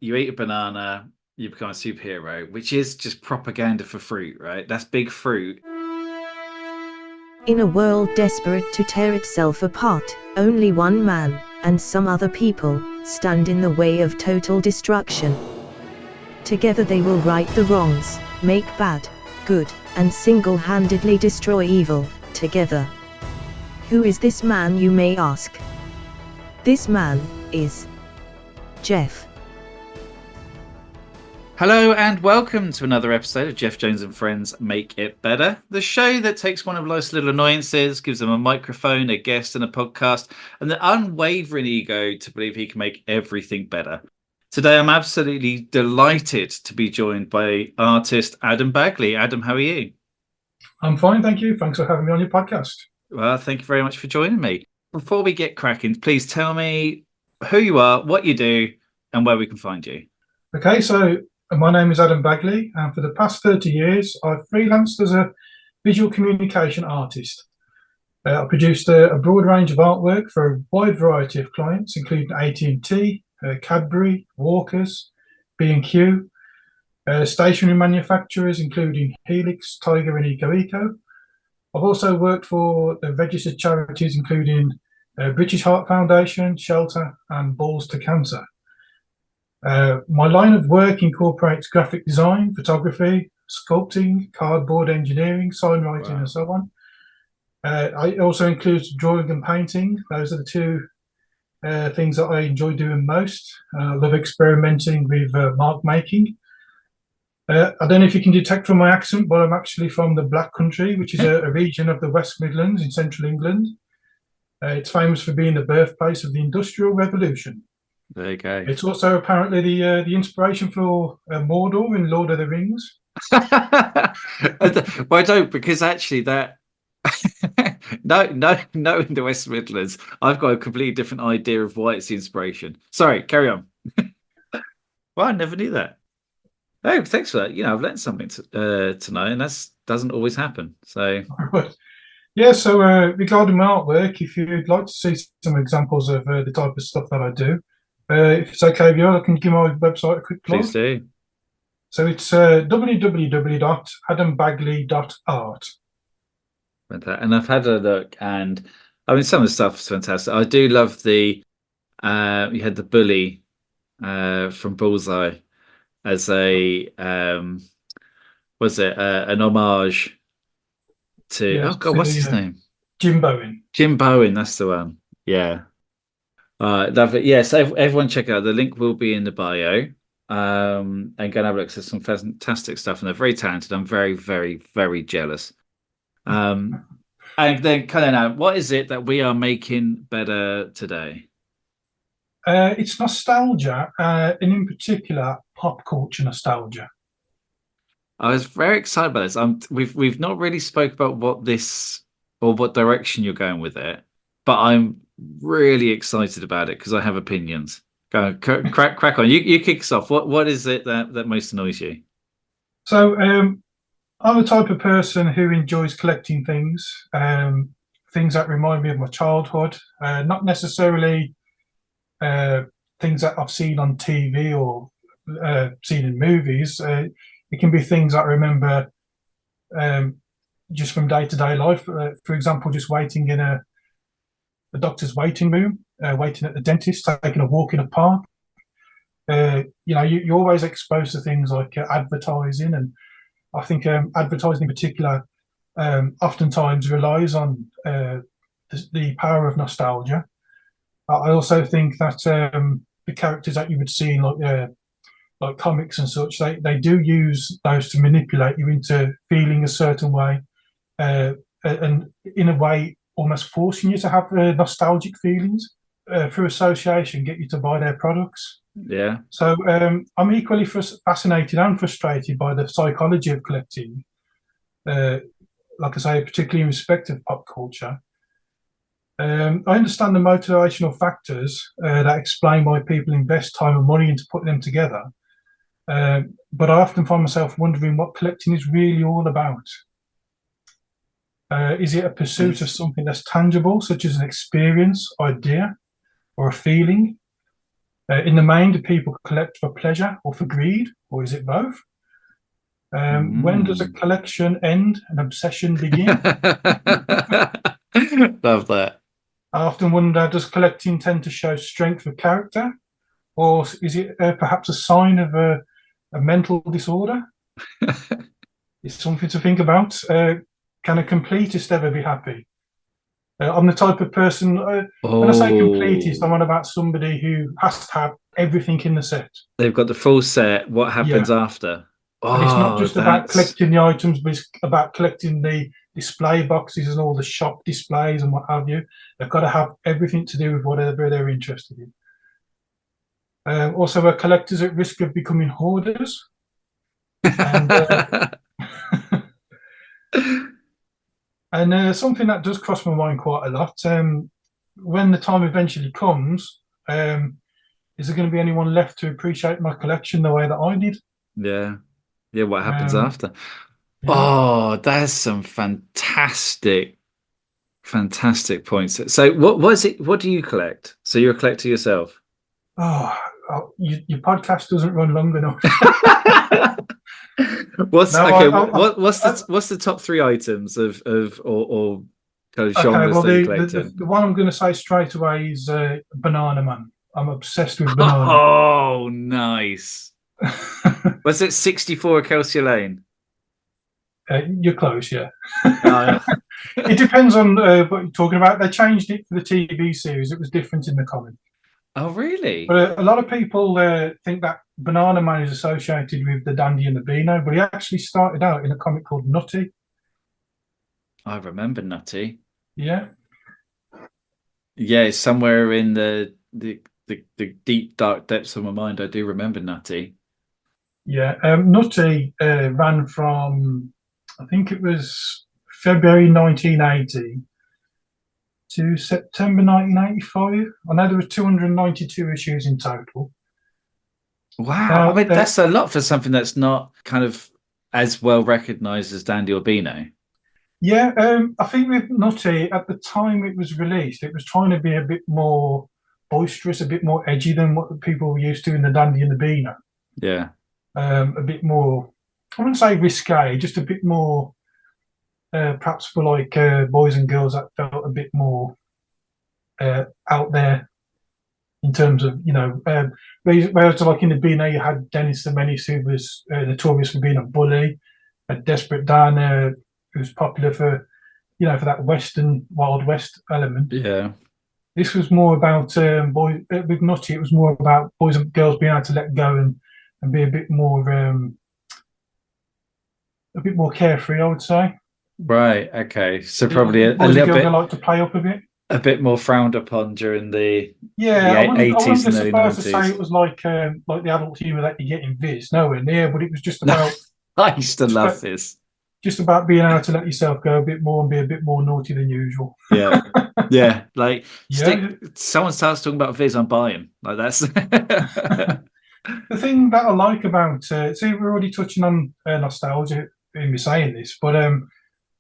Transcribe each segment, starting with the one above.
You eat a banana, you become a superhero, which is just propaganda for fruit, right? That's big fruit. In a world desperate to tear itself apart, only one man, and some other people, stand in the way of total destruction. Together they will right the wrongs, make bad, good, and single-handedly destroy evil, together. Who is this man, you may ask? This man is Geoff. Hello and welcome to another episode of Geoff Jones and Friends Make It Better, the show that takes one of life's little annoyances, gives them a microphone, a guest, and a podcast, and the unwavering ego to believe he can make everything better. Today, I'm absolutely delighted to be joined by artist Adam Bagley. Adam, how are you? I'm fine, thank you. Thanks for having me on your podcast. Well, thank you very much for joining me. Before we get cracking, please tell me who you are, what you do, and where we can find you. Okay, so my name is Adam Bagley, and for the past 30 years, I've freelanced as a visual communication artist. I produced a broad range of artwork for a wide variety of clients, including AT&T, Cadbury, Walkers, B&Q, stationery manufacturers, including Helix, Tiger, and EcoEco. I've also worked for the registered charities, including British Heart Foundation, Shelter, and Balls to Cancer. My line of work incorporates graphic design, photography, sculpting, cardboard engineering, sign writing, and so on. It also includes drawing and painting. Those are the two things that I enjoy doing most. I love experimenting with mark making. I don't know if you can detect from my accent, but I'm actually from the Black Country, which is a region of the West Midlands in central England. It's famous for being the birthplace of the Industrial Revolution. There you go. It's also apparently the inspiration for Mordor in Lord of the Rings. Well, I don't, because actually that no, in the West Midlands, I've got a completely different idea of why it's the inspiration. Sorry, carry on. Well, I never knew that. Oh, thanks for that. I've learned something tonight, and that doesn't always happen. So, Yeah, so regarding my artwork, if you'd like to see some examples of the type of stuff that I do, if it's okay with you, I can give my website a quick plug. Please do. So it's www.adambagley.art. And I've had a look, and I mean, some of the stuff is fantastic. I do love you had the bully from Bullseye as a was it an homage to what's his name? Jim Bowen. Jim Bowen, that's the one. Yeah. Love it. Yes, everyone check it out. The link will be in the bio. And go and have a look. There's some fantastic stuff, and they're very talented. I'm very, very, very jealous. And then kind of now, what is it that we are making better today? It's nostalgia, and in particular, pop culture nostalgia. I was very excited about this. We've not really spoke about what this or what direction you're going with it, but I'm really excited about it because I have opinions. Go crack on. You kick us off. What is it that most annoys you? So I'm the type of person who enjoys collecting things, things that remind me of my childhood, not necessarily things that I've seen on TV or seen in movies. It can be things that I remember just from day-to-day life. For example, just waiting in a doctor's waiting room, waiting at the dentist, taking a walk in a park. You're always exposed to things like advertising, and I think advertising in particular oftentimes relies on the power of nostalgia. I also think that the characters that you would see in like comics and such, they do use those to manipulate you into feeling a certain way, and in a way almost forcing you to have nostalgic feelings through association, get you to buy their products. Yeah. So I'm equally fascinated and frustrated by the psychology of collecting, like I say, particularly in respect of pop culture. I understand the motivational factors that explain why people invest time and money into putting them together. But I often find myself wondering what collecting is really all about. Is it a pursuit of something that's tangible, such as an experience, idea, or a feeling? In the main, do people collect for pleasure or for greed, or is it both? When does a collection end, an obsession begin? Love that. I often wonder, does collecting tend to show strength of character, or is it perhaps a sign of a mental disorder? It's something to think about. Can a completist ever be happy? I'm the type of person, when I say completist, I'm on about somebody who has to have everything in the set. They've got the full set. What happens after? And it's not Oh, just about collecting the items, but it's about collecting the display boxes and all the shop displays and what have you. They've got to have everything to do with whatever they're interested in. Also, are collectors at risk of becoming hoarders? And, and something that does cross my mind quite a lot, when the time eventually comes, is there going to be anyone left to appreciate my collection the way that I did? Yeah. Yeah, what happens after? Yeah. Oh, that's some fantastic points. So what do you collect? So you're a collector yourself? Your podcast doesn't run long enough. What's the top 3 items of or kind of genres that you collect in? The one I'm going to say straight away is Banana Man. I'm obsessed with banana. Oh, nice. Was it 64 Acacia Lane? You're close, yeah. It depends on what you're talking about. They changed it for the TV series. It was different in the comic. Oh, really? But a lot of people think that Banana Man is associated with the Dandy and the Beano, but he actually started out in a comic called Nutty. I remember Nutty. Yeah. Yeah, it's somewhere in the deep, dark depths of my mind. I do remember Nutty. Yeah, Nutty ran from, I think it was February 1980 to September 1985. I know there were 292 issues in total. Wow, I mean, that's a lot for something that's not kind of as well recognised as Dandy or Beano. Yeah, I think with Nutty, at the time it was released, it was trying to be a bit more boisterous, a bit more edgy than what people were used to in the Dandy and the Beano. Yeah. A bit more, I wouldn't say risque, just a bit more, perhaps for like boys and girls that felt a bit more out there in terms of, whereas like in the Beano you had Dennis the Menace, who was notorious for being a bully, a Desperate Dan, who was popular for, for that Western, Wild West element. Yeah. This was more about boys, with Nutty, it was more about boys and girls being able to let go and be a bit more carefree, I would say. Right. Okay. So probably a little bit. Like to play up a bit. A bit more frowned upon during the 80s and early 90s. To say it was like the adult humour that you get in Viz. Nowhere near, but it was just about. I used to love this. Just about being able to let yourself go a bit more and be a bit more naughty than usual. Yeah. Yeah. Like someone starts talking about Viz, I'm buying. Like that's the thing that I like about see, we're already touching on nostalgia in me saying this, but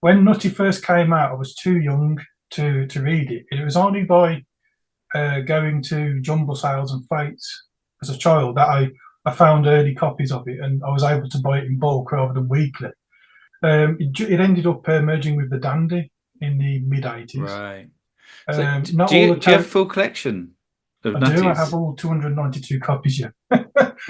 when Nutty first came out, I was too young to read it. It was only by going to jumble sales and fates as a child that I found early copies of it, and I was able to buy it in bulk rather than weekly. It ended up merging with the Dandy in the mid-80s. Right. So do you have a full collection of Nutties? I have all 292 copies, yeah.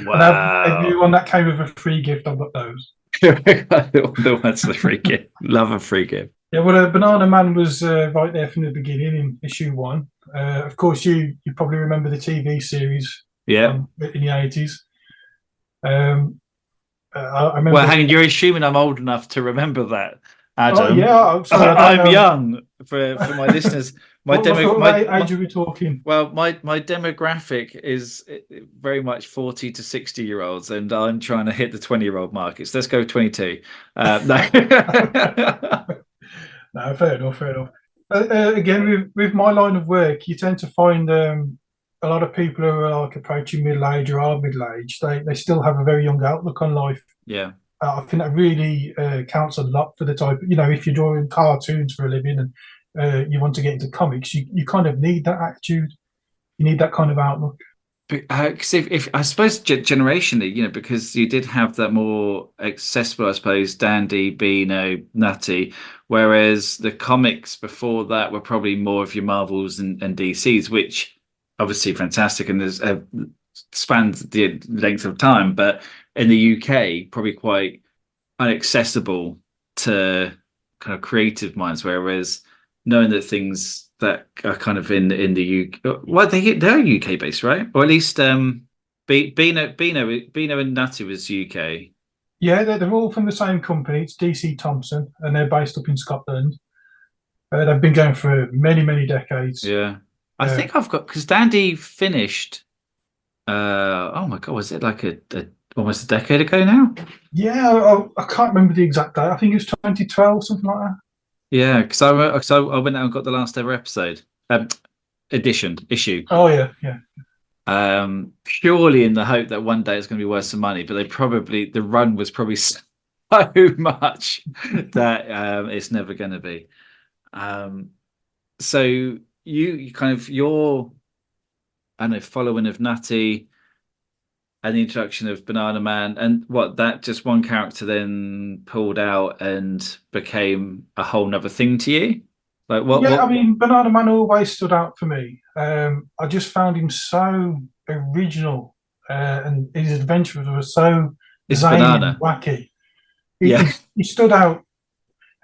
Wow. Everyone that came with a free gift, I've got those. The ones the free gift. Love a free gift. Yeah, well, Banana Man was right there from the beginning in issue 1. Of course, you probably remember the TV series. Yeah. In the 80s. I remember. Well, hang on, you're assuming I'm old enough to remember that, Adam. Oh, yeah, I'm young for my listeners. What age are we talking? Well, my demographic is very much 40 to 60-year-olds, and I'm trying to hit the 20-year-old markets. Let's go 22. No. No, fair enough. Again, with my line of work, you tend to find a lot of people who are like approaching middle age or are middle age. They still have a very young outlook on life. Yeah. I think that really counts a lot for the type. If you're drawing cartoons for a living and you want to get into comics, you kind of need that attitude. You need that kind of outlook. Because if I suppose generationally, because you did have that more accessible, I suppose, Dandy, Beano, Nutty, whereas the comics before that were probably more of your Marvels and DCs, which obviously fantastic and there's spanned the length of time, but in the UK, probably quite inaccessible to kind of creative minds. Whereas knowing that things that are kind of in the UK, well, they're UK based, right? Or at least Beano and Natty was UK. Yeah, they're all from the same company. It's DC Thompson, and they're based up in Scotland. They've been going for many, many decades. Yeah, I Uh, think I've got because Dandy finished. Oh my God, was it like a almost a decade ago now? yeah, I can't remember the exact date. I think it was 2012, something like that. Yeah, because I went out and got the last ever episode, edition issue. Oh yeah, yeah. Purely in the hope that one day it's going to be worth some money, but the run was probably so much that it's never going to be. Um, so you kind of your I don't know following of Natty and the introduction of Banana Man and what that just one character then pulled out and became a whole nother thing to you. Like Yeah, I what mean, Banana Man always stood out for me. I just found him so original, and his adventures were so is zany and Banana? wacky. He, Yeah, he, he stood out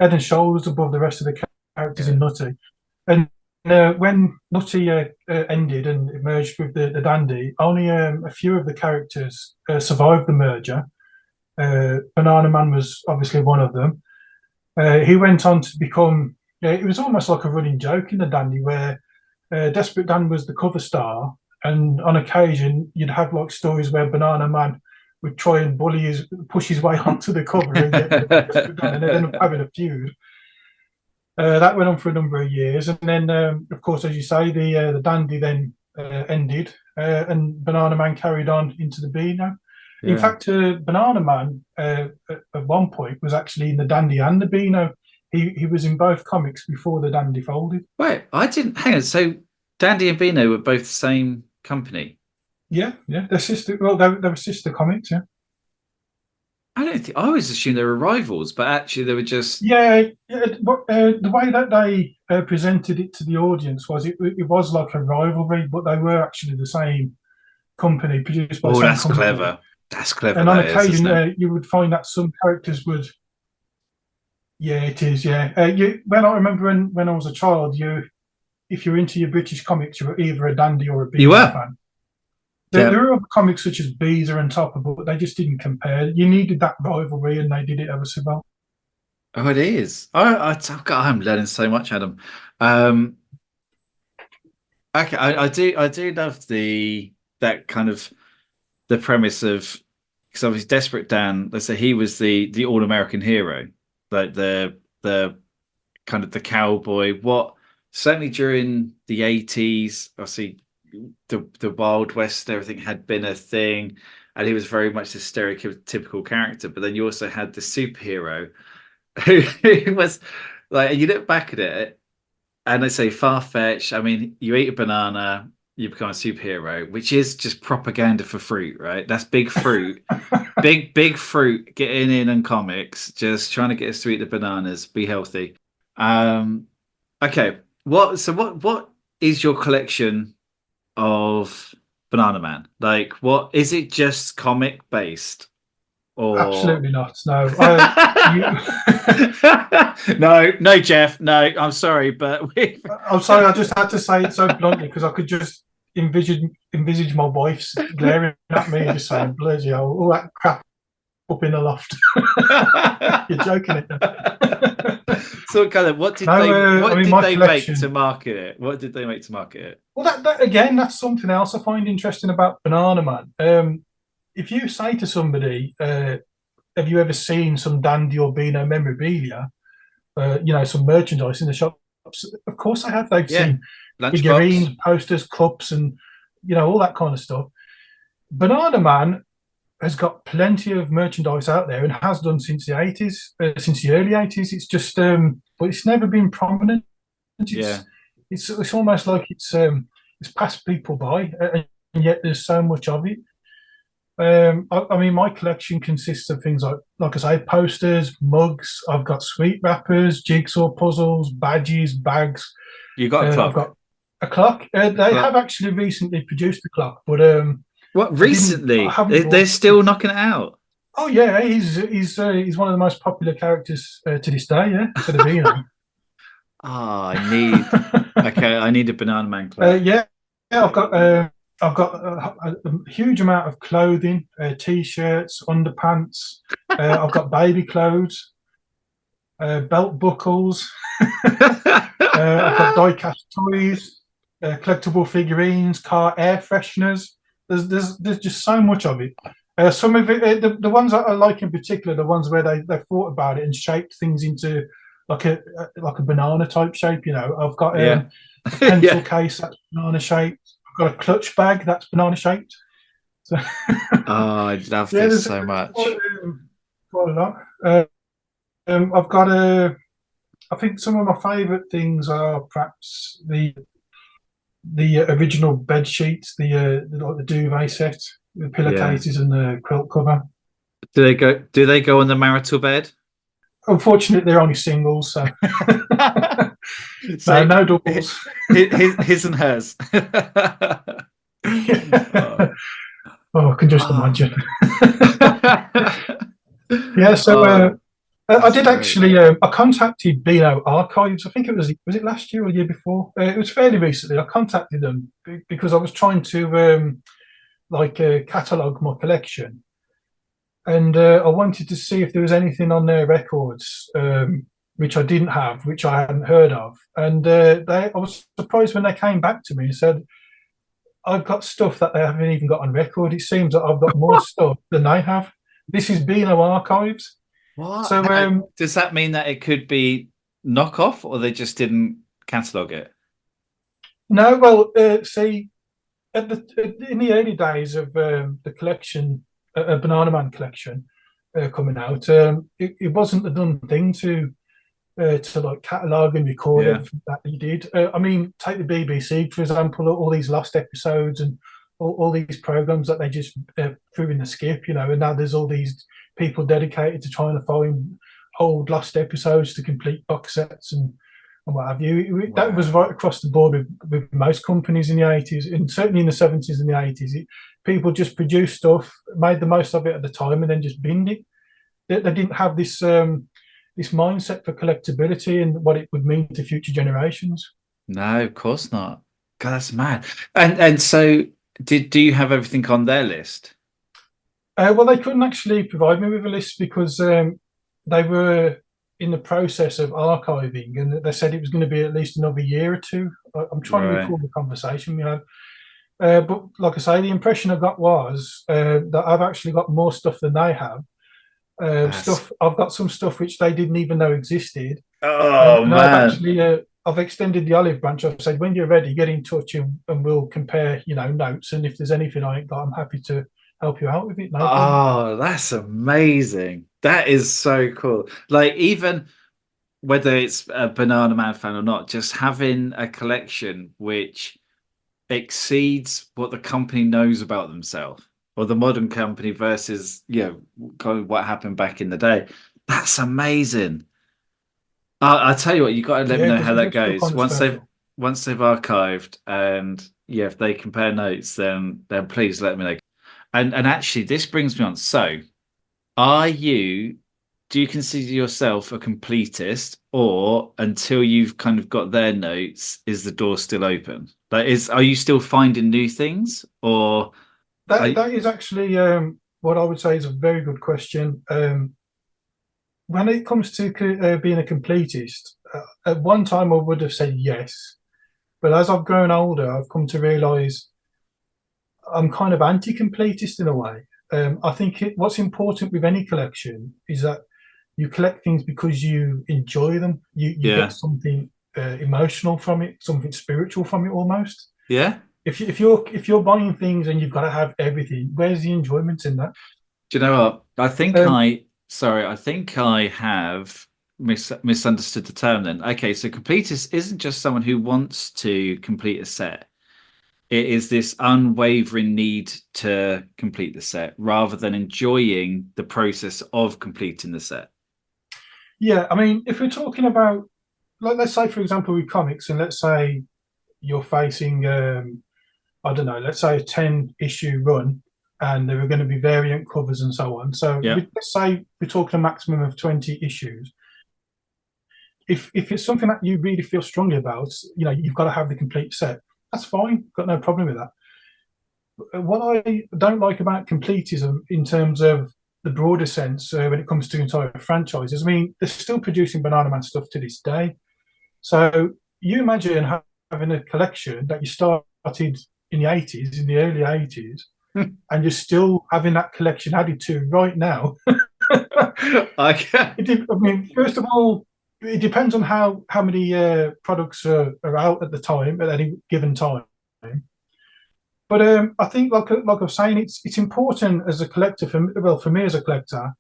head and shoulders above the rest of the characters yeah, in Nutty. And when Nutty ended and it merged with the Dandy, only a few of the characters survived the merger. Banana Man was obviously one of them. He went on to become, it was almost like a running joke in the Dandy where Desperate Dan was the cover star. And on occasion, you'd have like stories where Banana Man would try and push his way onto the cover and get rid of Desperate Dan, and they'd end up having a feud. That went on for a number of years, and then, of course, as you say, the Dandy then ended, and Banana Man carried on into the Beano. In yeah. fact, Banana Man at one point was actually in the Dandy and the Beano. He was in both comics before the Dandy folded. Wait, I didn't hang on. So Dandy and Beano were both the same company. Yeah, yeah, they're sister. Well, they were sister comics. Yeah. I don't think I always assumed they were rivals, but actually they were just Yeah, yeah. But the way that they presented it to the audience was it was like a rivalry, but they were actually the same company, produced by the oh, same that's company. clever. That's clever. And on That is, occasion, isn't it? you would find that some characters would. Yeah, it is. Yeah. When I remember when I was a child, if you're into your British comics, you were either a Dandy or a You Beano were. fan. Yeah. There are other comics such as Beezer and Topper, but they just didn't compare. You needed that rivalry, and they did it ever so well. Oh, it is. I'm learning so much, Adam. Um, okay, I do love that kind of the premise of because obviously Desperate Dan, let's say he was the all American hero, like the kind of the cowboy. What certainly during the 80s, obviously the Wild West, everything had been a thing, and he was very much a stereotypical character. But then you also had the superhero who was like, and you look back at it, and they say far fetched. I mean, you eat a banana, you become a superhero, which is just propaganda for fruit, right? That's big fruit, big fruit getting in comics, just trying to get us to eat the bananas, be healthy. Um, okay, what is your collection of Banana Man? Like, what is it? Just comic based, or Absolutely not. No, no, Geoff, no. I'm sorry, but we. I'm sorry. I just had to say it so bluntly because I could just envisage my wife glaring at me and just saying, "Bloody hell, all that crap up in the loft." You're joking, it? So, kind of, what did No, they? I What mean did my they make to collection. market it? What did they make to market it? Well, that again, that's something else I find interesting about Banana Man. If you say to somebody, "Have you ever seen some Dandy or Beano memorabilia?" Some merchandise in the shops. Of course, I have. They've Yeah, seen figurines, lunchbox. posters, cups, and all that kind of stuff. Banana Man has got plenty of merchandise out there and has done since the 80s, since the early 80s. It's just, but it's never been prominent. Yeah, It's almost like it's passed people by. yet there's so much of it. I mean, my collection consists of things like I say, posters, mugs. I've got sweet wrappers, jigsaw puzzles, badges, bags. You got a I've clock. got a clock. A They have clock. actually recently produced a clock, but What I didn't. I recently? haven't They're bought it. still knocking it out. Oh yeah, he's one of the most popular characters to this day. Yeah, for the Beano. Ah, I need. Okay, I need a Banana Man clock. Yeah, yeah, I've got a huge amount of clothing, t-shirts, underpants. I've got baby clothes, belt buckles. I've got die-cast toys, collectible figurines, car air fresheners. There's just so much of it. Some of it, the ones that I like in particular, the ones where they thought about it and shaped things into like a banana type shape. You know, I've got Yeah. a pencil Yeah. case that's banana shaped. I've got a clutch bag that's banana shaped. So Oh, I love yeah, this there's so much. quite a lot. I've got I think some of my favourite things are perhaps the original bed sheets, like the duvet set, the Yeah. pillowcases, and the quilt cover. Do they go on the marital bed? Unfortunately, they're only singles, so no, So no doubles. his and hers. Oh. Oh, I can just Oh. imagine. Yeah, so Oh, I that's did great. actually. I contacted Beano Archives. I think was it last year or the year before? It was fairly recently. I contacted them because I was trying to catalogue my collection, and I wanted to see if there was anything on their records which I didn't have, which I hadn't heard of. And I was surprised when they came back to me and said, "I've got stuff that they haven't even got on record. It seems that I've got more stuff than they have." This is Beano Archives. What? So Does that mean that it could be knockoff, or they just didn't catalog it? no, well, see, in the early days of the collection, a Banana Man collection coming out, it wasn't the done thing to like catalogue and record Yeah. everything that he did. I mean, take the BBC for example, all these lost episodes and all these programs that they just threw in the skip, you know, and now there's all these people dedicated to trying to find old lost episodes to complete box sets and what have you. That was Wow. right across the board with most companies in the 80s and certainly in the 70s and the 80s. People just produced stuff, made the most of it at the time, and then just binned it. They didn't have this mindset for collectability and what it would mean to future generations. No, of course not. God, that's mad. And so do you have everything on their list? Well, they couldn't actually provide me with a list because they were in the process of archiving, and they said it was going to be at least another year or two. I'm trying to Right. recall the conversation we had. But like I say, the impression I got was that I've actually got more stuff than they have. That's Stuff I've got some stuff which they didn't even know existed, oh and I've man. actually I've extended the olive branch. I've said when you're ready, get in touch and we'll compare, you know, notes. And if there's anything I ain't got, I'm happy to help you out with it. No problem. Oh, that's amazing. That is so cool. Like even whether it's a Banana Man fan or not, just having a collection which exceeds what the company knows about themselves or the modern company versus, kind of what happened back in the day. That's amazing. I'll tell you what, you got to let me Yeah, know because how it that does feel goes. kind of special. Once they've archived and yeah, if they compare notes, then please let me know. And actually, this brings me on. So, are you do you consider yourself a completist, or until you've kind of got their notes, is the door still open? Are you still finding new things, or are That you, that is actually what I would say is a very good question. When it comes to being a completist, at one time I would have said yes, but as I've grown older, I've come to realise I'm kind of anti-completist in a way. I think what's important with any collection is that you collect things because you enjoy them. You get yeah, something emotional from it, something spiritual from it almost. yeah? If you're buying things and you've got to have everything, where's the enjoyment in that? Do you know what? Um, I think I have misunderstood the term then. Okay, so completist isn't just someone who wants to complete a set. It is this unwavering need to complete the set rather than enjoying the process of completing the set. Yeah, I mean, if we're talking about, like, let's say, for example, with comics, and let's say you're facing, I don't know, let's say a 10-issue run, and there are going to be variant covers and so on. So Yeah. let's say we're talking a maximum of 20 issues. If it's something that you really feel strongly about, you've got to have the complete set. That's fine. Got no problem with that. What I don't like about completism in terms of the broader sense when it comes to entire franchises, I mean, they're still producing Banana Man stuff to this day. So you imagine having a collection that you started in the 80s, in the early 80s, and you're still having that collection added to right now. I mean, first of all, it depends on how many products are out at the time, at any given time. But I think, like I was saying, it's important as a collector. For me as a collector,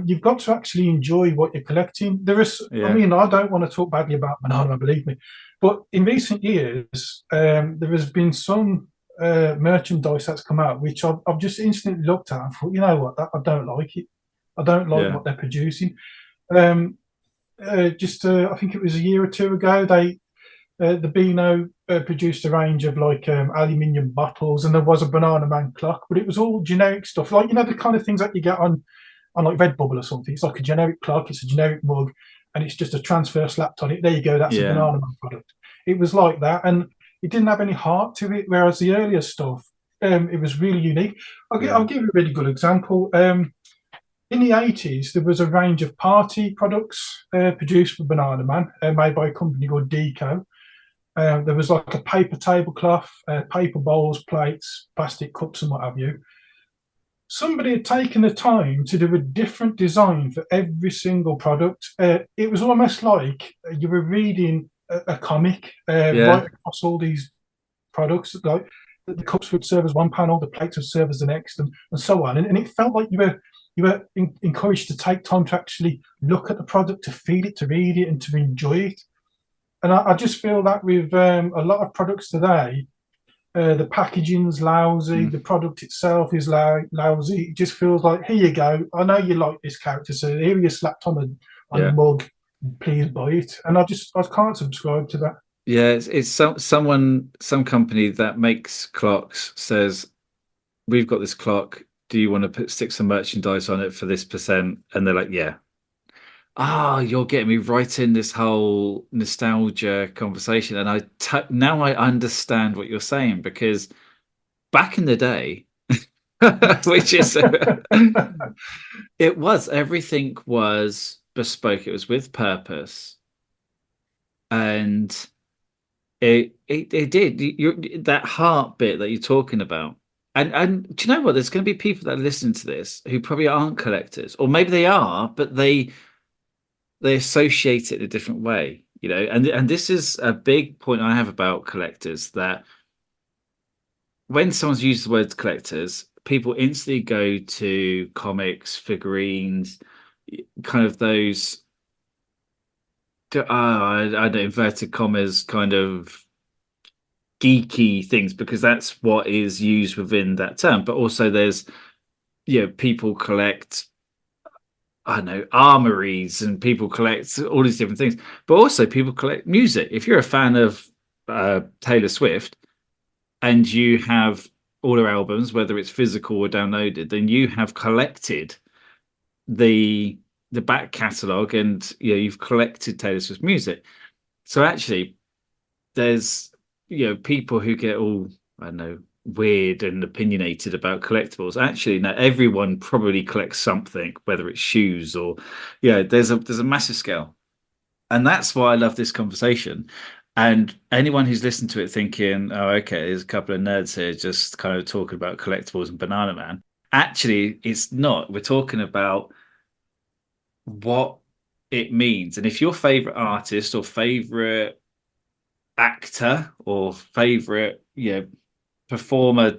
you've got to actually enjoy what you're collecting. I mean, I don't want to talk badly about Banana, believe me, but in recent years, there has been some merchandise that's come out which I've just instantly looked at and thought, you know what, I don't like it. I don't like what they're producing. I think it was a year or two ago, the Beano produced a range of like aluminium bottles, and there was a Banana Man clock, but it was all generic stuff, like the kind of things that you get on like Redbubble or something. It's like a generic clock, it's a generic mug, and it's just a transfer slapped on it. There you go, that's a Banana Man product. It was like that, and it didn't have any heart to it. Whereas the earlier stuff, it was really unique. I'll give you a really good example. In the 80s, there was a range of party products produced for Banana Man, made by a company called Deco. There was like a paper tablecloth, paper bowls, plates, plastic cups, and what have you. Somebody had taken the time to do a different design for every single product. It was almost like you were reading a comic right across all these products. Like the cups would serve as one panel, the plates would serve as the next, and so on. And it felt like you were encouraged to take time to actually look at the product, to feel it, to read it, and to enjoy it. And I just feel that with a lot of products today, the packaging's lousy, the product itself is lousy. It just feels like, here you go. I know you like this character, so here you slapped on a mug. Please buy it. And I can't subscribe to that. Yeah, it's some company that makes clocks says, we've got this clock. Do you want to stick some merchandise on it for this %? And they're like, yeah. You're getting me right in this whole nostalgia conversation, and now I understand what you're saying, because back in the day, which is everything was bespoke. It was with purpose, and it did that heart bit that you're talking about. And do you know what? There's going to be people that listen to this who probably aren't collectors, or maybe they are, but they associate it in a different way, and this is a big point I have about collectors, that when someone's used the word collectors, people instantly go to comics, figurines, kind of those I don't know, inverted commas, kind of geeky things, because that's what is used within that term. But also there's people collect, I don't know, armories, and people collect all these different things. But also people collect music. If you're a fan of Taylor Swift and you have all her albums, whether it's physical or downloaded, then you have collected the back catalogue, and you've collected Taylor Swift music. So actually there's people who get all, I don't know, weird and opinionated about collectibles. Actually, now everyone probably collects something, whether it's shoes or there's a massive scale. And that's why I love this conversation. And anyone who's listened to it thinking, oh, okay, there's a couple of nerds here just kind of talking about collectibles and Banana Man. Actually, it's not. We're talking about what it means. And if your favorite artist or favorite actor or favorite performer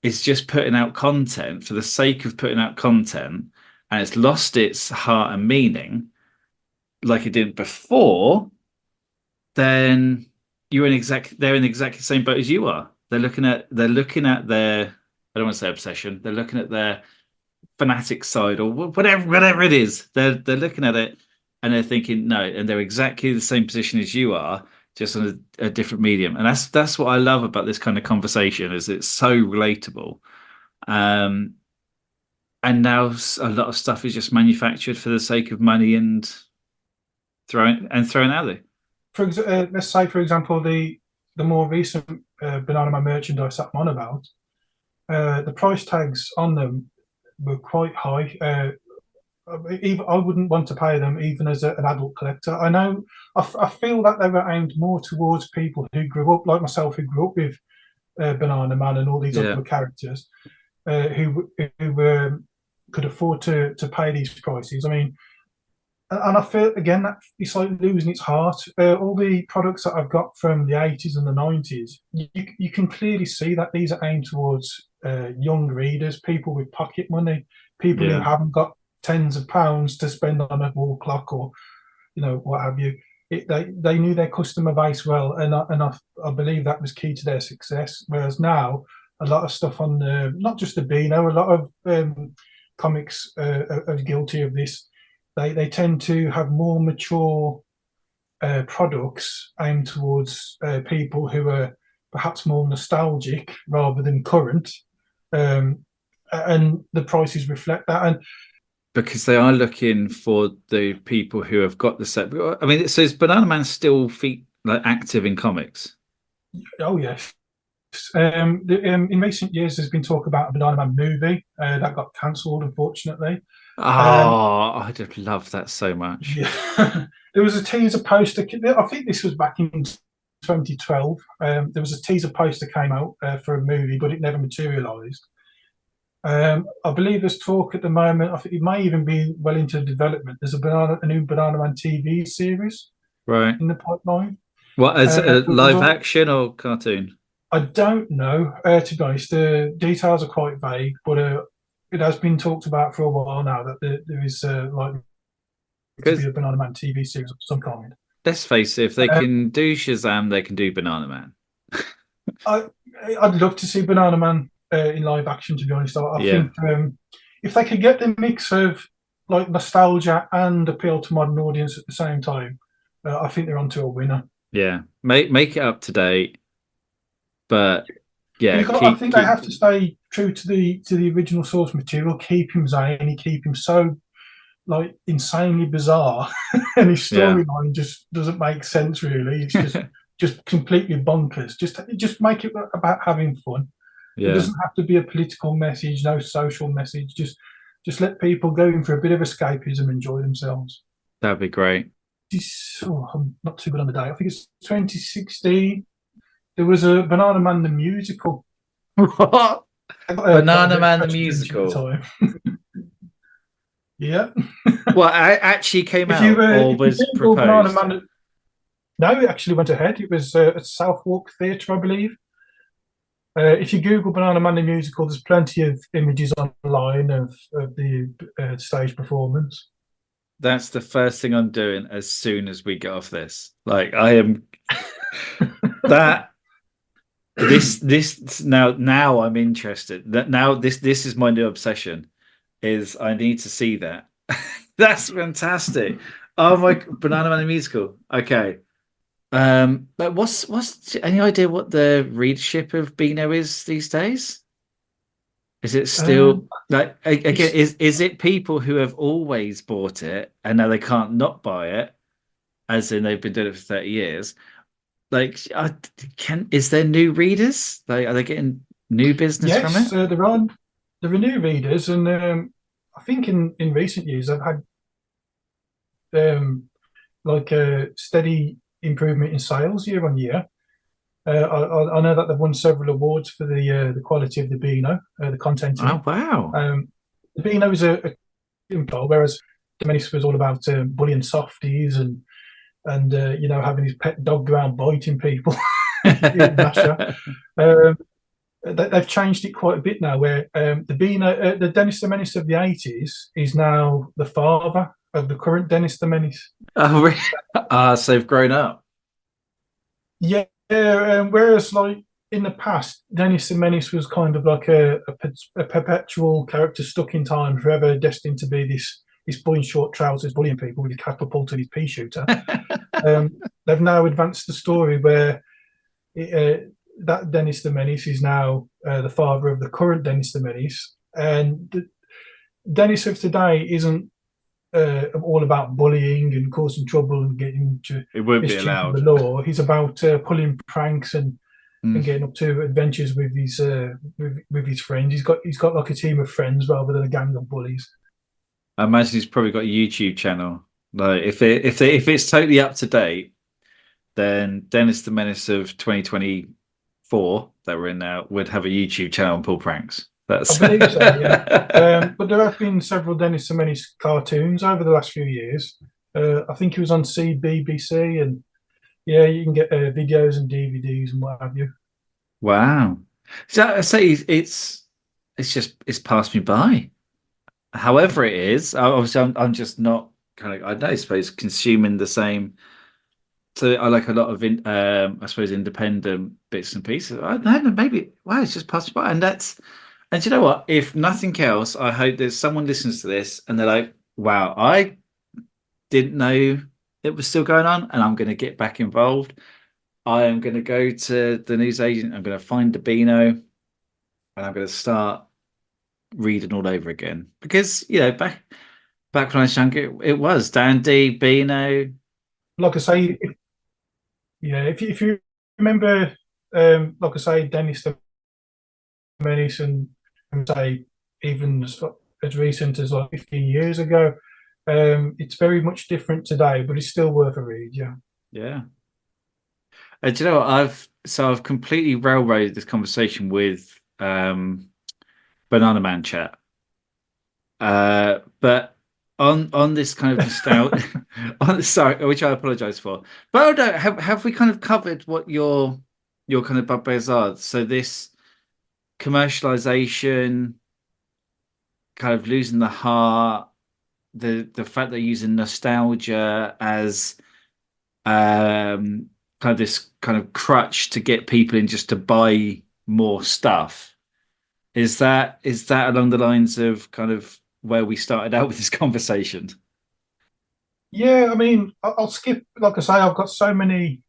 is just putting out content for the sake of putting out content, and it's lost its heart and meaning like it did before, then they're in exactly the same boat as you are. They're looking at their, I don't want to say obsession. They're looking at their fanatic side or whatever it is. They're looking at it and they're thinking no, and they're exactly the same position as you are, just on a different medium. And that's what I love about this kind of conversation, is it's so relatable. Um, and now a lot of stuff is just manufactured for the sake of money and thrown out there. Let's say, for example, the more recent Banana Man merchandise that I'm on about, the price tags on them were quite high. Even I wouldn't want to pay them even as an adult collector. I know I feel that they were aimed more towards people who grew up like myself, who grew up with Banana Man and all these Yeah. other characters, who could afford to pay these prices. I mean, and I feel again that it's like losing its heart. All the products that I've got from the 80s and the 90s, you can clearly see that these are aimed towards young readers, people with pocket money, people who Yeah. haven't got tens of pounds to spend on a wall clock or what have you. They knew their customer base well, and I believe that was key to their success. Whereas now, a lot of stuff on not just the Beano, a lot of comics are guilty of this. They tend to have more mature products aimed towards people who are perhaps more nostalgic rather than current, and the prices reflect that. And Because they are looking for the people who have got the set. I mean, so is Banana Man still active in comics? oh yes, in recent years there's been talk about a Banana Man movie that got cancelled, unfortunately. Oh, I just love that so much. Yeah. There was a teaser poster. I think this was back in 2012. There was a teaser poster came out for a movie, but it never materialised. I believe there's talk at the moment. I think it may even be well into development. There's a new Banana Man TV series Right. in the pipeline. What, as a live all, action or cartoon? I don't know. To be honest, the details are quite vague, but it has been talked about for a while now that there is likely to be Because a Banana Man TV series of some kind. let's face it, if they Uh, can do Shazam, they can do Banana Man. I'd love to see Banana Man in live action. To be honest, I Yeah. think if they could get the mix of like nostalgia and appeal to modern audience at the same time, I think they're onto a winner. Yeah. Make it up to date, but yeah, I think they have to stay true to the original source material. Keep him zany, keep him so like insanely bizarre, and his Yeah. storyline just doesn't make sense. Really, it's just completely bonkers. Just make it about having fun. It Yeah. doesn't have to be a political message, no social message. Just let people go in for a bit of escapism, enjoy themselves. That'd be great. I'm not too good on the date. I think it's 2016. There was a Banana Man the musical. What? Banana Man the At the musical. time. Yeah. Well, I actually came If out you or was Google Banana proposed. Man, no, it actually went ahead. It was at Southwark Theatre, I believe. If you Google Banana Man the musical, there's plenty of images online of the stage performance. That's the first thing I'm doing as soon as we get off this. Like I am that this now I'm interested. That now this is my new obsession. Is I need to see that. That's fantastic. Oh my Banana Man the musical. Okay. But what's any idea what the readership of Beano is these days? Is it still like again? Is it people who have always bought it and now they can't not buy it, as in they've been doing it for 30 years? Like, is there new readers? Like, are they getting new business from Yes, it? there are new readers, and I think in recent years I've had like a steady improvement in sales year on year. I know that they've won several awards for the quality of the Beano, the content in Oh it. wow! The Beano is a whereas the Menace was all about bullying softies and having his pet dog go around biting people. They've changed it quite a bit now, where the Beano, the Dennis the Menace of the 80s is now the father of the current Dennis the Menace. Oh, really? So they've grown up. Yeah, Yeah, whereas like in the past, Dennis the Menace was kind of like a perpetual character stuck in time, forever destined to be this boy in short trousers bullying people with a catapult and his pea shooter. They've now advanced the story where that Dennis the Menace is now the father of the current Dennis the Menace, and Dennis of today isn't all about bullying and causing trouble and getting into It won't be mischief with allowed. the law. He's about pulling pranks and Mm. getting up to adventures with his friends. He's got like a team of friends rather than a gang of bullies. I imagine he's probably got a YouTube channel. Like if it's totally up to date, then Dennis the Menace of 2024 that we're in now would have a YouTube channel and pull pranks. I That's believe so, yeah. But there have been several Dennis the Menace cartoons over the last few years. I think he was on CBBC, and yeah, you can get videos and DVDs and what have you. wow. So I say it's just it's passed me by. However, it is obviously I'm just not kind of I don't suppose consuming the same. So I like a lot of I suppose independent bits and pieces. I don't know, maybe wow, it's just passed me by, and do you know what? If nothing else, I hope there's someone listens to this and they're like, wow, I didn't know it was still going on, and I'm going to get back involved. I am going to go to the newsagent. I'm going to find the Beano, and I'm going to start reading all over again because back when I was younger, it was Dandy, Beano. Like I say, yeah, if you remember, like I say, Dennis the Menace, and say even as recent as like 15 years ago, it's very much different today, but it's still worth a read. Yeah. Yeah. Do you know what? I've completely railroaded this conversation with Banana Man chat. But on this kind of nostalgia, sorry, which I apologize for. But oh no, have we kind of covered what your kind of bugbears are? So this commercialization, kind of losing the heart, the fact they're using nostalgia as kind of this kind of crutch to get people in just to buy more stuff. Is that along the lines of kind of where we started out with this conversation? Yeah, I mean, I'll skip. Like I say, I've got so many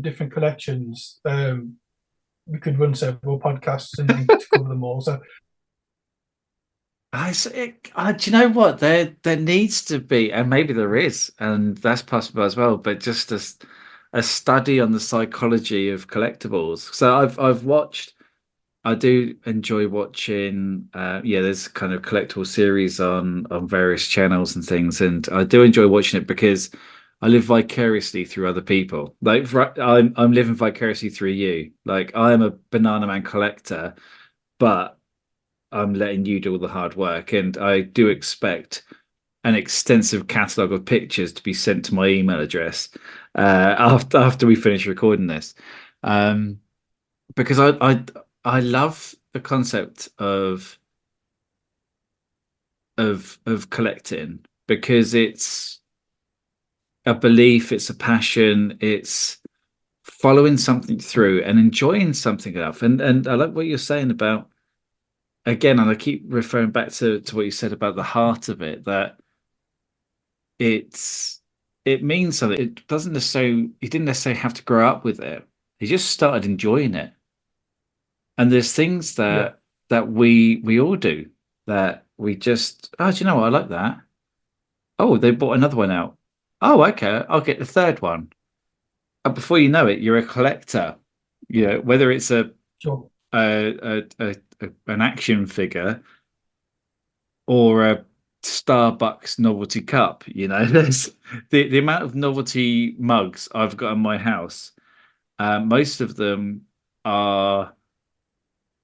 different collections. We could run several podcasts and to cover them all. So Do you know what? There needs to be, and maybe there is, and that's possible as well. But just a study on the psychology of collectibles. So I've watched. I do enjoy watching. Yeah, there's kind of collectible series on various channels and things, and I do enjoy watching it because I live vicariously through other people. Like I'm living vicariously through you. Like I am a Banana Man collector, but I'm letting you do all the hard work, and I do expect an extensive catalogue of pictures to be sent to my email address after we finish recording this. Um, because I love the concept of collecting because it's a belief, it's a passion, it's following something through and enjoying something enough. And I like what you're saying about again, and I keep referring back to what you said about the heart of it, that it's it means something. It doesn't necessarily he didn't necessarily have to grow up with it. He just started enjoying it. And there's things yeah, that we all do that we just, oh, do you know what? I like that. Oh, they bought another one out. Oh, okay, I'll get the third one. And before you know it, you're a collector. Whether it's sure. an action figure or a Starbucks novelty cup. There's the amount of novelty mugs I've got in my house. Most of them are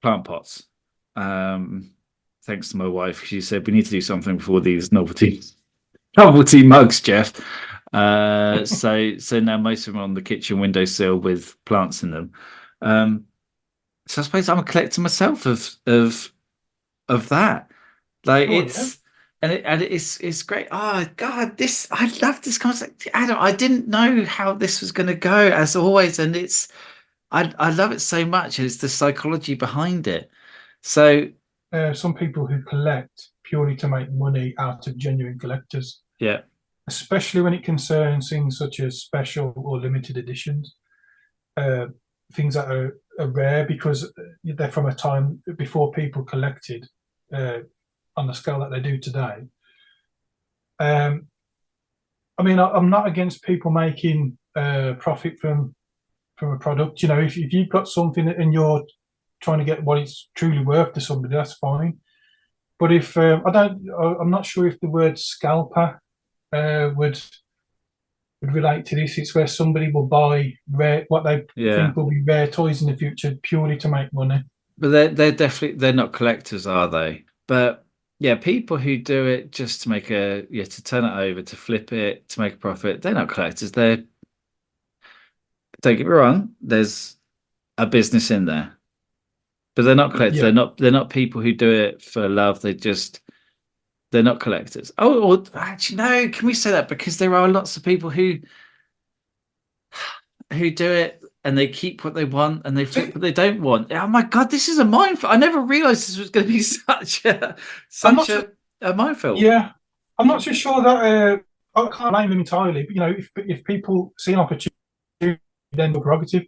plant pots. Um, Thanks to my wife, she said we need to do something before these novelty mugs, Geoff. So now most of them are on the kitchen windowsill with plants in them. Um, so I suppose I'm a collector myself of that. Like Oh yeah. it's great. Oh God, this I love this concept. Adam, I didn't know how this was going to go as always, and I love it so much, and it's the psychology behind it. So Some people who collect purely to make money out of genuine collectors, yeah, especially when it concerns things such as special or limited editions, uh, things that are rare because they're from a time before people collected uh, on the scale that they do today. Um, I mean, I'm not against people making profit from a product. You know, if you've got something and you're trying to get what it's truly worth to somebody, that's fine. But if I'm not sure if the word scalper would relate to this. It's where somebody will buy rare what they yeah. think will be rare toys in the future purely to make money. But they're definitely they're not collectors, are they? But yeah, people who do it just to make a yeah to turn it over, to flip it, to make a profit, they're not collectors. They're don't get me wrong, there's a business in there. But they're not collectors. Yeah, They're not people who do it for love. They're not collectors. Oh, or actually no, can we say that? Because there are lots of people who do it and they keep what they want and they flip see, what they don't want. Oh my God, this is a minefield. I never realized this was going to be I'm such not. a minefield. Yeah, I'm not so sure that I can't blame them entirely. But you know, if people see an opportunity, then the prerogative.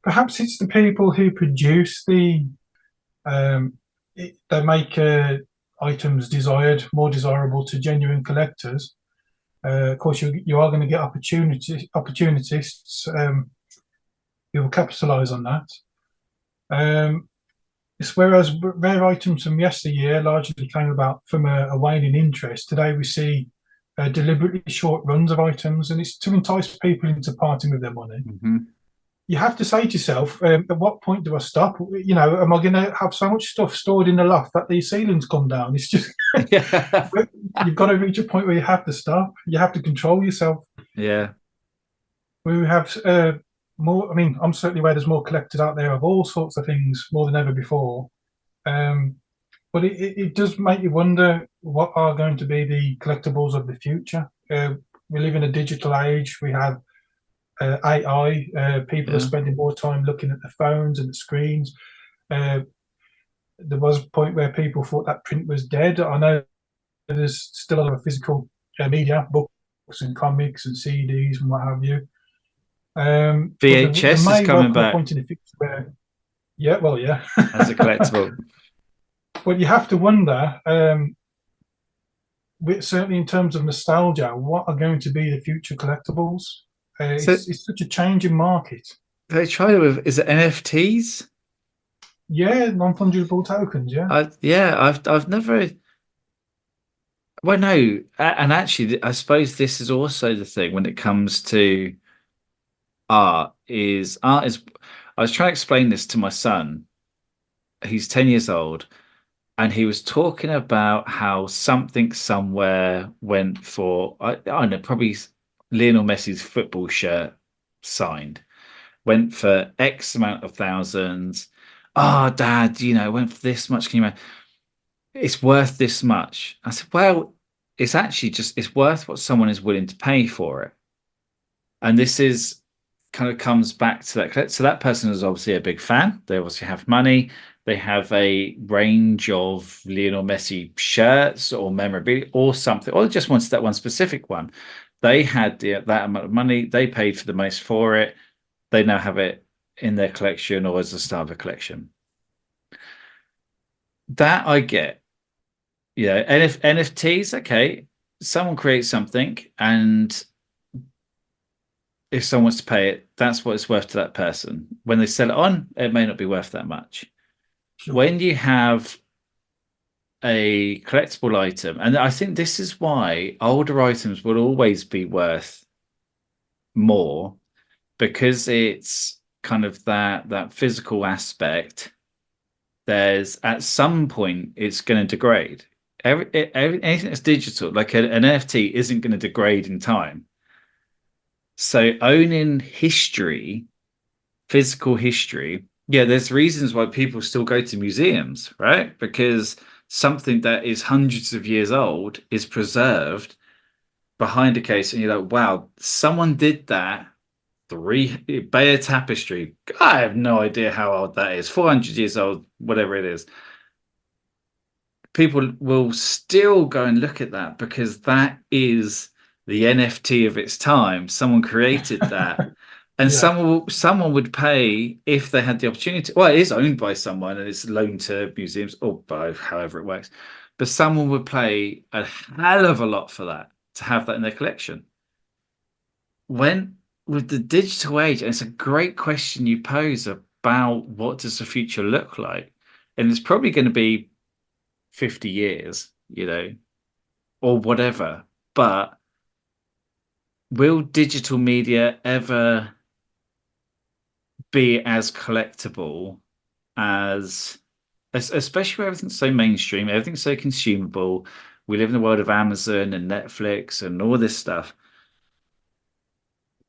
Perhaps it's the people who produce they make items desired more desirable to genuine collectors. Of course, you are going to get opportunists who will capitalise on that. Um, it's whereas rare items from yesteryear largely came about from a waning interest. Today we see deliberately short runs of items, and it's to entice people into parting with their money. Mhm. You have to say to yourself, at what point do I stop? You know, am I going to have so much stuff stored in the loft that the ceilings come down? It's just Yeah. you've got to reach a point where you have to stop. You have to control yourself. Yeah. We have more. I mean, I'm certainly aware there's more collectors out there of all sorts of things more than ever before. Um, but it does make you wonder what are going to be the collectibles of the future. We live in a digital age. We have AI. People are Yeah. spending more time looking at the phones and the screens. Uh, there was a point where people thought that print was dead. I know there's still a lot of physical media, books and comics and CDs and what have you. But there VHS is may well coming come a back point in the future where, yeah, well, yeah. as a collectible. But you have to wonder, certainly in terms of nostalgia, what are going to be the future collectibles? So It's such a changing market. they tried it with is it NFTs? Yeah, non-fungible tokens. Yeah, Yeah, I've never. Well, no, and actually, I suppose this is also the thing when it comes to art is. I was trying to explain this to my son. He's 10 years old, and he was talking about how something somewhere went for I don't know, probably Lionel Messi's football shirt signed went for X amount of thousands. Oh, Dad, it went for this much. Can you imagine? It's worth this much. I said, well, it's actually just it's worth what someone is willing to pay for it. And this is kind of comes back to that. So that person is obviously a big fan. They obviously have money. They have a range of Lionel Messi shirts or memorabilia or something, or just wanted that one specific one. They had that amount of money. They paid for the most for it. They now have it in their collection or as a start of a collection. That I get. NFTs, okay. Someone creates something, and if someone wants to pay it, that's what it's worth to that person. When they sell it on, it may not be worth that much. sure. When you have a collectible item, and I think this is why older items will always be worth more because it's kind of that physical aspect. There's at some point it's going to degrade. Anything that's digital, like an NFT, isn't going to degrade in time. So owning history, physical history, yeah, there's reasons why people still go to museums, right? Because something that is hundreds of years old is preserved behind a case, and you're like, wow, someone did that Bayeux Tapestry. I have no idea how old that is. 400 years old, whatever it is. People will still go and look at that because that is the NFT of its time. Someone created that. And Yeah. someone would pay if they had the opportunity. Well, it is owned by someone and it's loaned to museums or by however it works. But someone would pay a hell of a lot for that to have that in their collection. When with the digital age, and it's a great question you pose about what does the future look like, and it's probably going to be 50 years, or whatever. But will digital media ever be as collectible especially where everything's so mainstream, everything's so consumable? We live in the world of Amazon and Netflix and all this stuff.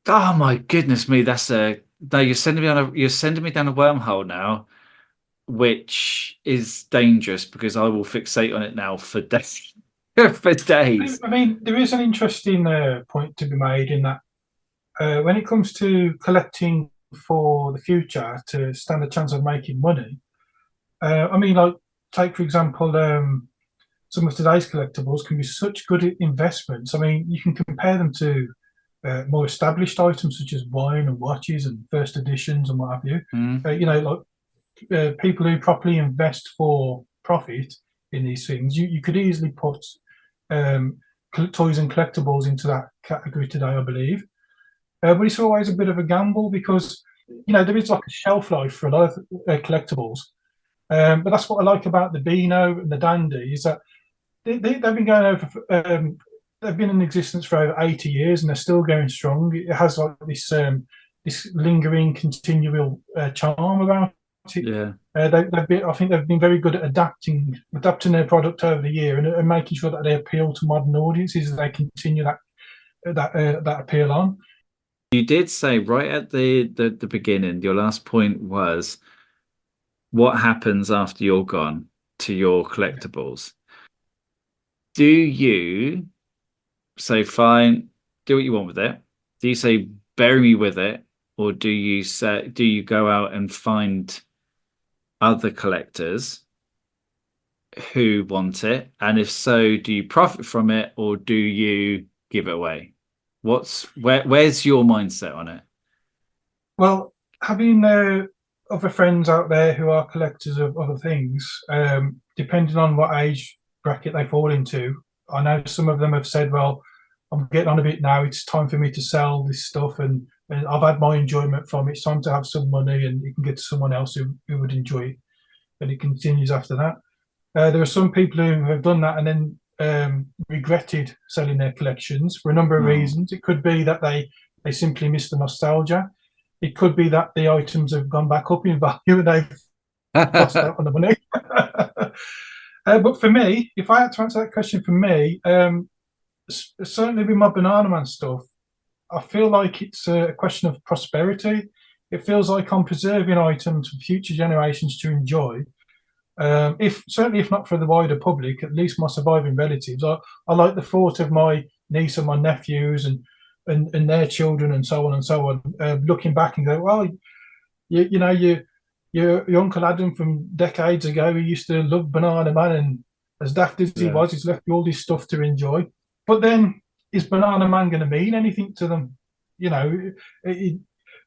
Oh my goodness me, no, you're sending me down a wormhole now, which is dangerous because I will fixate on it now for days. For days. I mean, there is an interesting point to be made in that when it comes to collecting for the future to stand a chance of making money. I mean, like take for example, some of today's collectibles can be such good investments. I mean, you can compare them to more established items such as wine and watches and first editions and what have you. Mm. Like people who properly invest for profit in these things, you could easily put toys and collectibles into that category today, I believe. But it's always a bit of a gamble because there is like a shelf life for a lot of collectibles. But that's what I like about the Beano and the Dandy is that they've been going over. They've been in existence for over 80 years and they're still going strong. It has like this lingering, continual charm about it. Yeah. I think they've been very good at adapting their product over the year and making sure that they appeal to modern audiences as they continue that appeal on. You did say right at the beginning, your last point was what happens after you're gone to your collectibles. Do you say, fine, do what you want with it? Do you say, bury me with it? Or do you go out and find other collectors who want it? And if so, do you profit from it or do you give it away? Where's your mindset on it? Well, having other friends out there who are collectors of other things, depending on what age bracket they fall into, I know some of them have said, well, I'm getting on a bit now, it's time for me to sell this stuff and I've had my enjoyment from it, it's time to have some money and it can get to someone else who would enjoy it. And it continues after that. There are some people who have done that and then regretted selling their collections for a number of reasons. It could be that they simply miss the nostalgia. It could be that the items have gone back up in value and they've lost out on the money. But for me, if I had to answer that question for me, certainly with my Banana Man stuff, I feel like it's a question of prosperity. It feels like I'm preserving items for future generations to enjoy. If not for the wider public, at least my surviving relatives. I like the thought of my niece and my nephews and their children and so on, looking back and go, well, your Uncle Adam from decades ago, he used to love Banana Man, and as daft as he was, he's left you all this stuff to enjoy. But then, is Banana Man going to mean anything to them?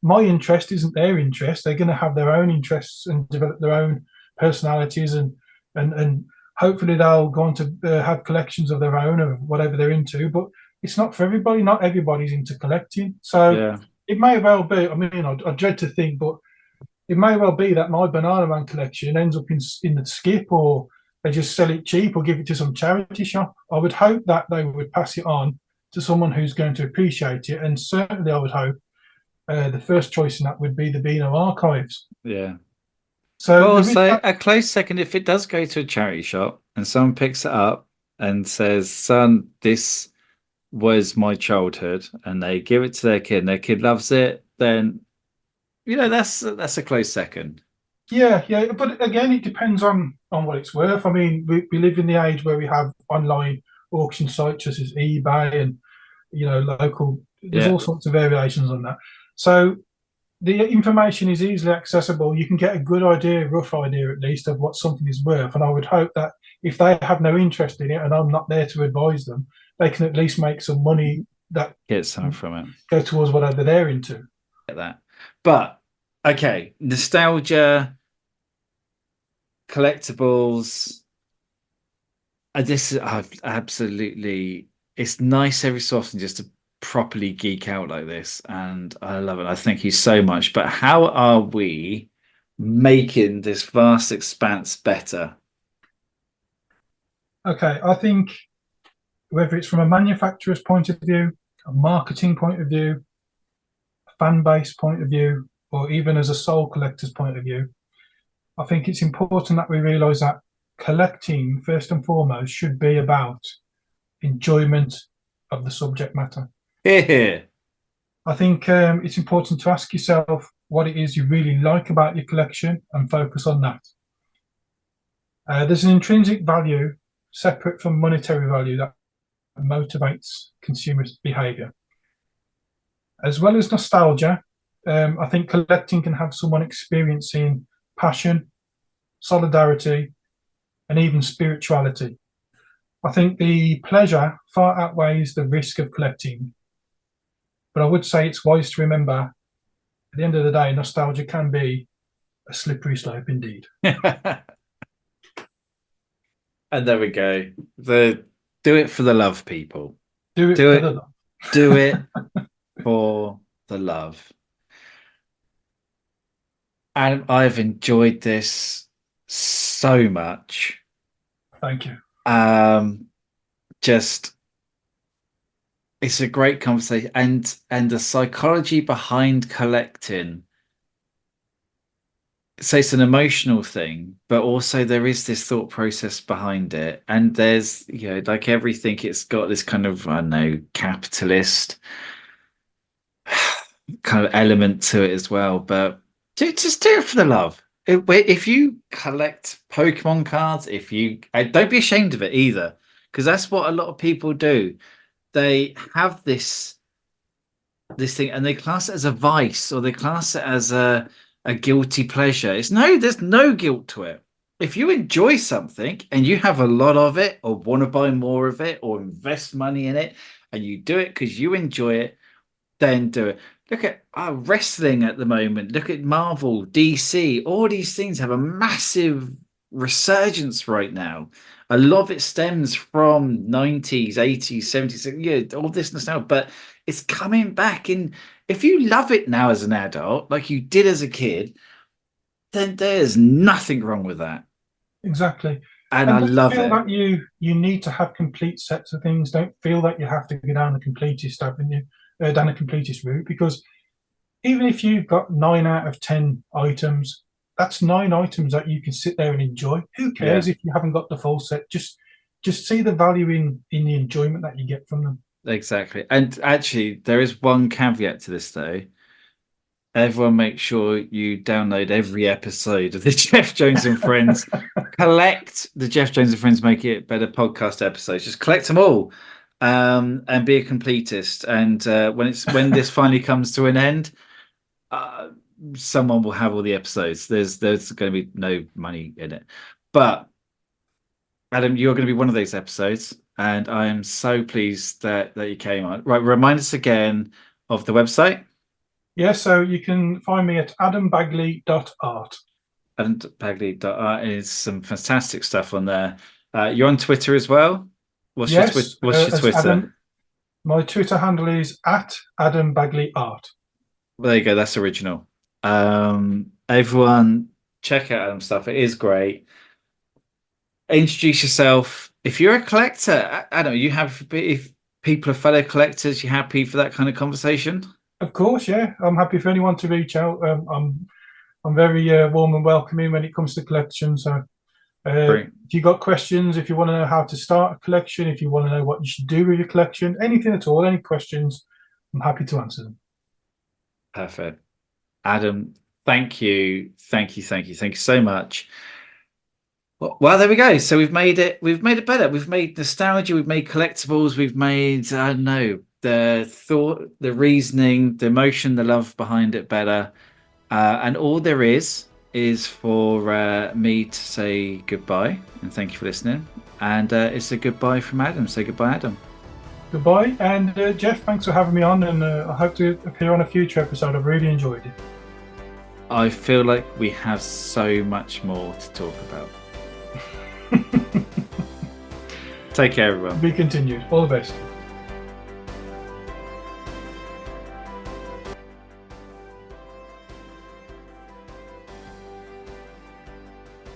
My interest isn't their interest. They're going to have their own interests and develop their own personalities, and hopefully they'll go on to have collections of their own of whatever they're into. But it's not for everybody. Not everybody's into collecting. So it may well be. I mean, I dread to think, but it may well be that my Banana Man collection ends up in the skip, or they just sell it cheap or give it to some charity shop. I would hope that they would pass it on to someone who's going to appreciate it. And certainly I would hope the first choice in that would be the Beano Archives. Yeah. So a close second, if it does go to a charity shop and someone picks it up and says, son, this was my childhood, and they give it to their kid and their kid loves it, then that's a close second. Yeah, but again, it depends on what it's worth. I mean, we live in the age where we have online auction sites such as eBay and local. There's all sorts of variations on that. So the information is easily accessible. You can get a good idea, rough idea at least, of what something is worth. And I would hope that if they have no interest in it and I'm not there to advise them, they can at least make some money that Get some from it. go towards whatever they're into. Get that. But okay, nostalgia, collectibles. This is I've absolutely. It's nice every so often just to properly geek out like this, and I love it. I thank you so much. But how are we making this vast expanse better? Okay, I think whether it's from a manufacturer's point of view, a marketing point of view, a fan base point of view, or even as a soul collector's point of view, I think it's important that we realise that collecting, first and foremost, should be about enjoyment of the subject matter. Here. I think it's important to ask yourself what it is you really like about your collection and focus on that. There's an intrinsic value separate from monetary value that motivates consumer behavior. As well as nostalgia, I think collecting can have someone experiencing passion, solidarity, and even spirituality. I think the pleasure far outweighs the risk of collecting. But I would say it's wise to remember, at the end of the day, nostalgia can be a slippery slope indeed. And there we go. Do it for the love, people. Do it for the love. Do it for the love. And I've enjoyed this so much. Thank you. Just it's a great conversation, and the psychology behind collecting. So it's an emotional thing, but also there is this thought process behind it, and there's like everything, it's got this kind of I don't know capitalist kind of element to it as well. But just do it for the love. If you collect Pokemon cards, if you don't be ashamed of it either, because that's what a lot of people do. They have this thing and they class it as a vice, or they class it as a guilty pleasure. There's no guilt to it. If you enjoy something and you have a lot of it, or want to buy more of it, or invest money in it, and you do it because you enjoy it, then do it. Look at wrestling at the moment. Look at Marvel, DC. All these things have a massive resurgence right now. A lot of it stems from 90s, 80s, 70s. Yeah, all this nostalgia, but it's coming back. And if you love it now as an adult, like you did as a kid, then there's nothing wrong with that. Exactly. And I love feel it. That you need to have complete sets of things. Don't feel that you have to go down the completist avenue, down the completist route, because even if you've got 9 out of 10 items, that's 9 items that you can sit there and enjoy. Who cares if you haven't got the full set? Just see the value in the enjoyment that you get from them. Exactly. And actually, there is one caveat to this, though. Everyone make sure you download every episode of the Geoff Jones and Friends. Collect the Geoff Jones and Friends Make It Better podcast episodes. Just collect them all, and be a completist. And when this finally comes to an end, someone will have all the episodes. There's going to be no money in it, but Adam, you're going to be one of those episodes, and I am so pleased that you came on. Right, remind us again of the website. Yeah, so you can find me at adambagley.art. Adambagley.art is some fantastic stuff on there. You're on Twitter as well. What's your Twitter? Adam, my Twitter handle is at adambagleyart. Well, there you go. That's original. Everyone, check out Adam's stuff. It is great. Introduce yourself. If you're a collector, I don't know. You have if people are fellow collectors, you happy for that kind of conversation? Of course, yeah. I'm happy for anyone to reach out. I'm very warm and welcoming when it comes to collections. So, if you got questions, if you want to know how to start a collection, if you want to know what you should do with your collection, anything at all, any questions, I'm happy to answer them. Perfect. Adam, thank you so much. Well, there we go. So we've made it better. We've made nostalgia, we've made collectibles, we've made, I don't know, the thought, the reasoning, the emotion, the love behind it better. And all there is for me to say goodbye and thank you for listening. And it's a goodbye from Adam. Say goodbye, Adam. Goodbye. And Geoff, thanks for having me on, and I hope to appear on a future episode. I've really enjoyed it. I feel like we have so much more to talk about. Take care, everyone. Be continued. All the best.